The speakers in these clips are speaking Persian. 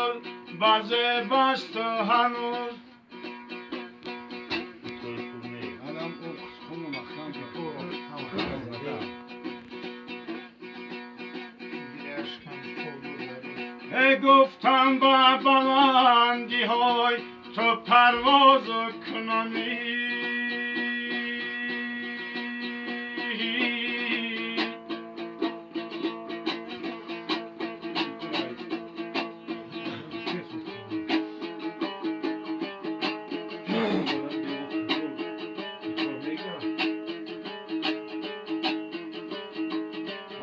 گل بازه بست و هنوز گفتم با بلندی های تو پرواز کنمی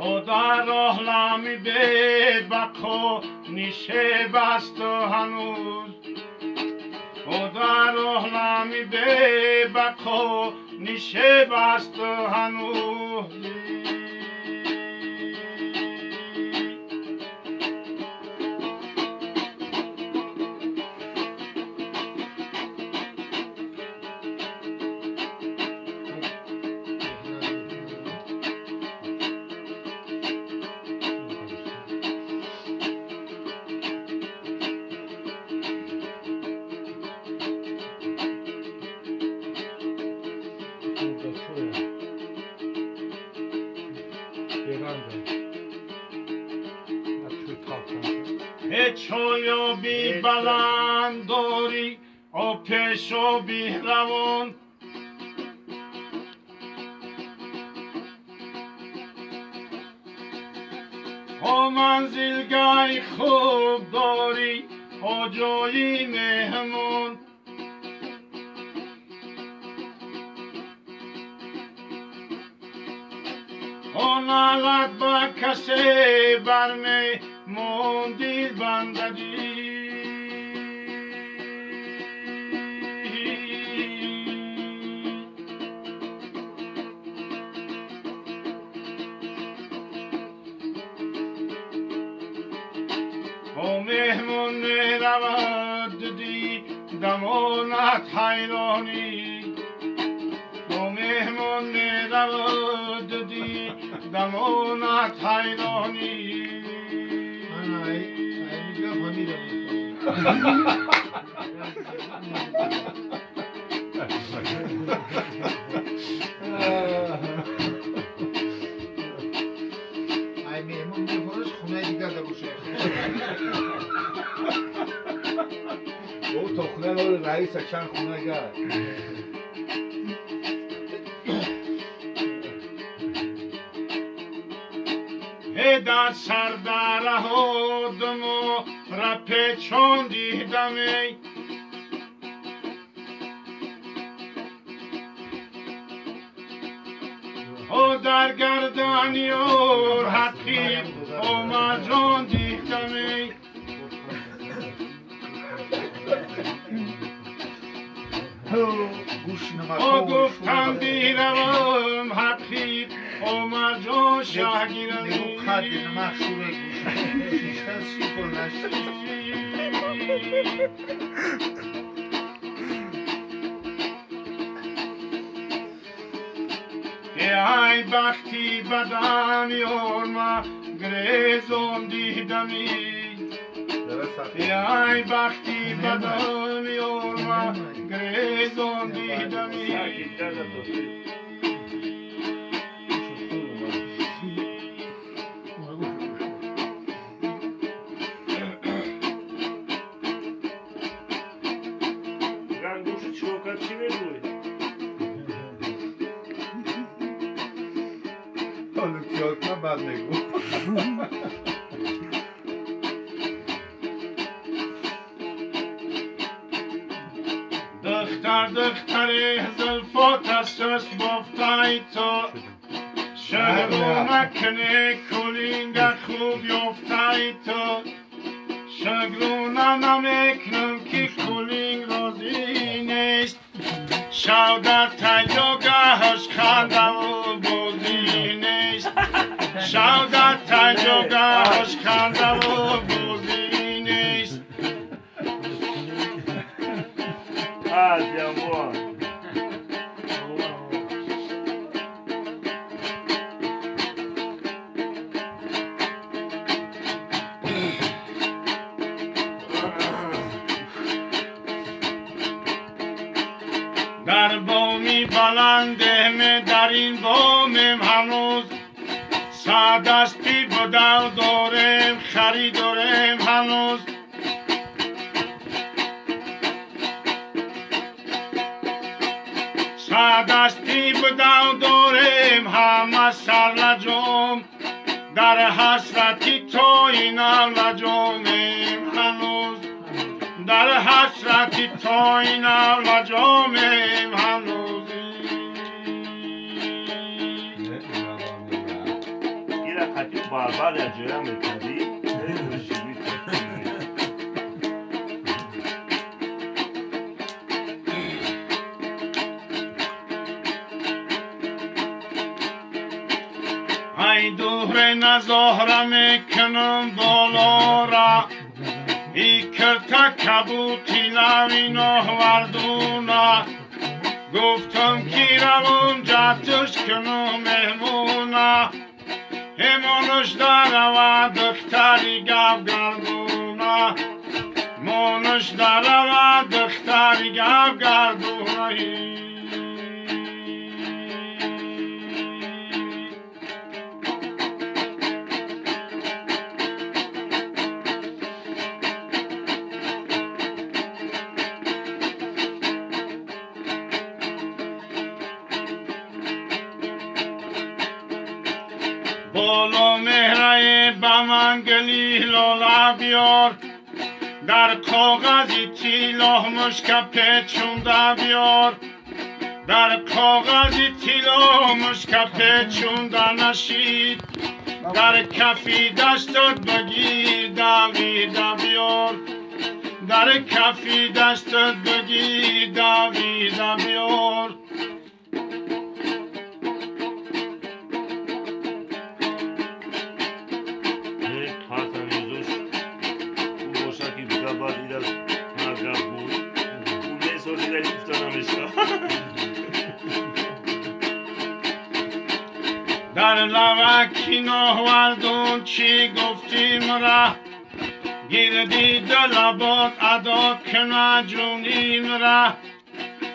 او در احلامی به بکو نیشه بست و هنوز او در احلامی به بکو نیشه بست و هنوز چویو بی بلند داری او پیشو بی روان او منزلگاه خوب داری او جایی مهمون او نالت با کسی برمی موندی بندگی او مهمون می رود دی دمانت حیرانی او مهمون می رود دی دمانت حیرانی ای مهمون بفرست خونه دیگر ده باشه او تا خونه رو رئیس چند خونه گرد در سردره هودم و رپه چون دیدمی او در گردنی اور حقیب او مجان دیدمی او گفتم بیروم حقیب او مجان شهگیرمی خدی مخشوره گوشنشتن سیپر نشتی ای بختی بدم یورما گریزم دیدمی ای بختی بدم یورما گریزم دیدمی بعد نگو دختر زلفات است بافتای تو شهرو نکنه کلینگ خوب یافتای تو شگرو نمیکنم که کلینگ راضی نیست شو در تجاگهش خنده و بازی نیست شو در تجاگهش خنده و بازی نیست بلنده در این بامم هنوز سادستی بدو دارم خریدارم هنوز سادستی بدو دارم همه سر لجام در حسرتی تو این لجامم هنوز در حسرتی تو این لجامم هنوز یه خطی باربر یا جویا میکردی ای دوره نظاهره کنم بالا را ای کرتا کبوتی لاوی نهوردونا گفتم کی روم جاتش کنم مهمونا همونش داره و دختری گب گردونا مونش داره و دختری گب گردونا بالا مهره به من گلی لالا بیار در کاغذی تیلا مشک پیچونده بیار در کاغذی تیلا مشک پیچونده نشید در کفی دستت بگیر دویده بیار در کفی دستت بگیر دویده بیار در لوکی نهوردون چی گفتیم را گردی دلبات ادا کنه جونیم را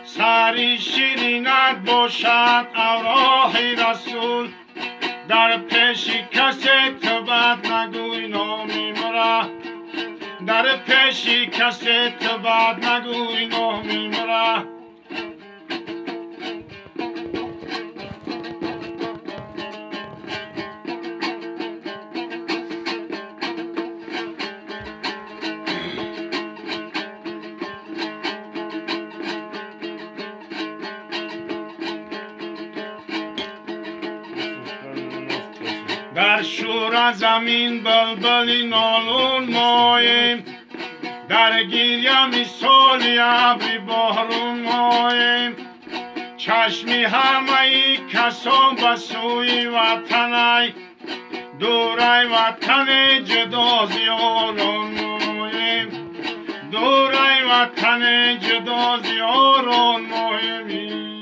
سری شیرینت باشد اوراح رسول در پیش کسی تو بد نگوی نامیم را در پیش کسی تو بد نگوی نامیم را در شور زمین بلبلی نالون مایم در گیریا مثالی ابری بحرون مایم چشمی همه ای کسان به سوی وطنی دورای وطن جدا زیاران مایم دورای وطن جدا زیاران مایم